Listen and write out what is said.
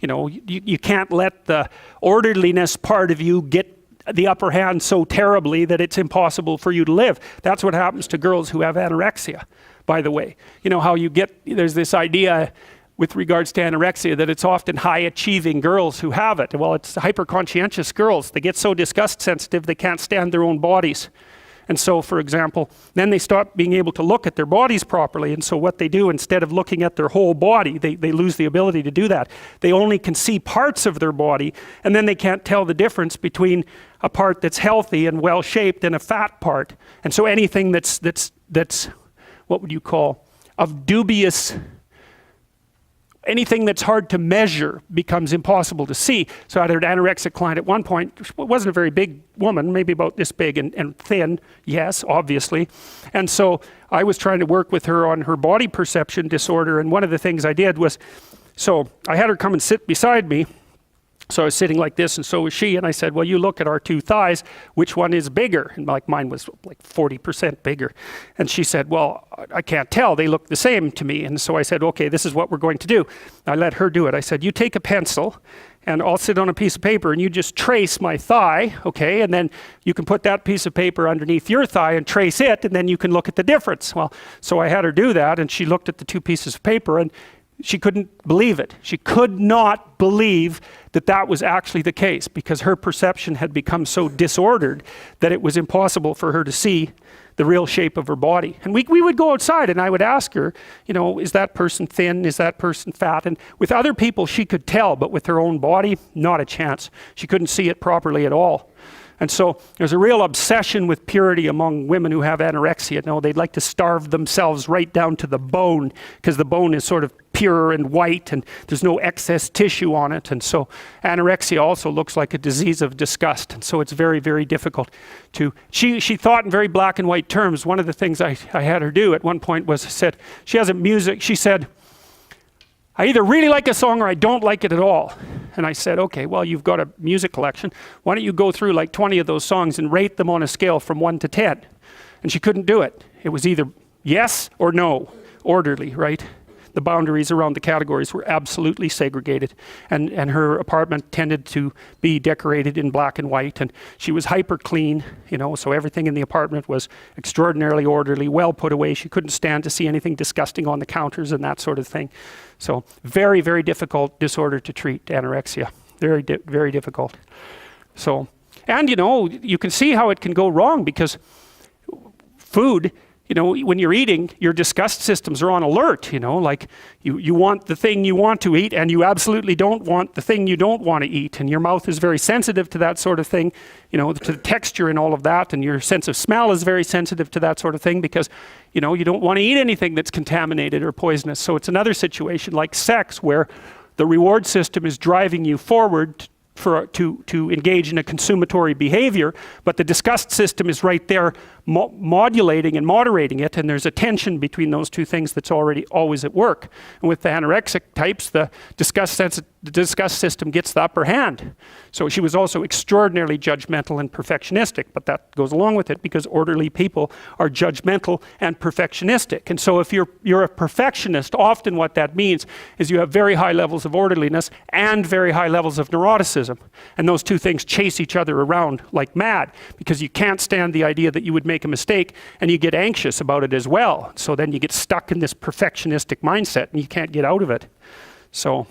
You can't let the orderliness part of you get the upper hand so terribly that it's impossible for you to live. That's what happens to girls who have anorexia, by the way. You know how there's this idea with regards to anorexia that it's often high achieving girls who have it. Well, it's hyper conscientious girls. They get so disgust sensitive they can't stand their own bodies. And so, for example, then they stop being able to look at their bodies properly. And so what they do, instead of looking at their whole body, they lose the ability to do that. They only can see parts of their body, and then they can't tell the difference between a part that's healthy and well-shaped and a fat part. And so anything that's what would you call, of dubious, anything that's hard to measure becomes impossible to see. So I had an anorexic client at one point. She wasn't a very big woman, maybe about this big and thin, yes, obviously. And so I was trying to work with her on her body perception disorder, and one of the things I did was, so I had her come and sit beside me. So I was sitting like this, and so was she, and I said, well, you look at our two thighs, which one is bigger? And like mine was like 40% bigger. And she said, well, I can't tell, they look the same to me. And so I said, okay, this is what we're going to do. I let her do it. I said, you take a pencil, and I'll sit on a piece of paper, and you just trace my thigh, okay? And then you can put that piece of paper underneath your thigh and trace it, and then you can look at the difference. Well, so I had her do that, and she looked at the two pieces of paper, and she couldn't believe it. She could not believe that that was actually the case, because her perception had become so disordered that it was impossible for her to see the real shape of her body. And we would go outside, and I would ask her, is that person thin? Is that person fat? And with other people she could tell, but with her own body, not a chance. She couldn't see it properly at all. And so there's a real obsession with purity among women who have anorexia. They'd like to starve themselves right down to the bone, because the bone is sort of pure and white and there's no excess tissue on it. And so anorexia also looks like a disease of disgust. And so it's very, very difficult to, she thought in very black and white terms. One of the things I had her do at one point was, she has a music, she said, I either really like a song or I don't like it at all. And I said, okay, well, you've got a music collection. Why don't you go through like 20 of those songs and rate them on a scale from 1 to 10? And she couldn't do it. It was either yes or no, orderly, right? The boundaries around the categories were absolutely segregated. And her apartment tended to be decorated in black and white, and she was hyper clean, so everything in the apartment was extraordinarily orderly, well put away. She couldn't stand to see anything disgusting on the counters and that sort of thing. So very, very difficult disorder to treat, anorexia. Very, very difficult. So, and you can see how it can go wrong, because food, when you're eating, your disgust systems are on alert, like you want the thing you want to eat, and you absolutely don't want the thing you don't want to eat. And your mouth is very sensitive to that sort of thing, to the texture and all of that. And your sense of smell is very sensitive to that sort of thing, because, you don't want to eat anything that's contaminated or poisonous. So it's another situation like sex, where the reward system is driving you forward to engage in a consumatory behavior, but the disgust system is right there modulating and moderating it, and there's a tension between those two things that's always at work. And with the anorexic types, the disgust system gets the upper hand. So she was also extraordinarily judgmental and perfectionistic, but that goes along with it, because orderly people are judgmental and perfectionistic. And so if you're a perfectionist, often what that means is you have very high levels of orderliness and very high levels of neuroticism. And those two things chase each other around like mad, because you can't stand the idea that you would make a mistake, and you get anxious about it as well. So then you get stuck in this perfectionistic mindset and you can't get out of it. So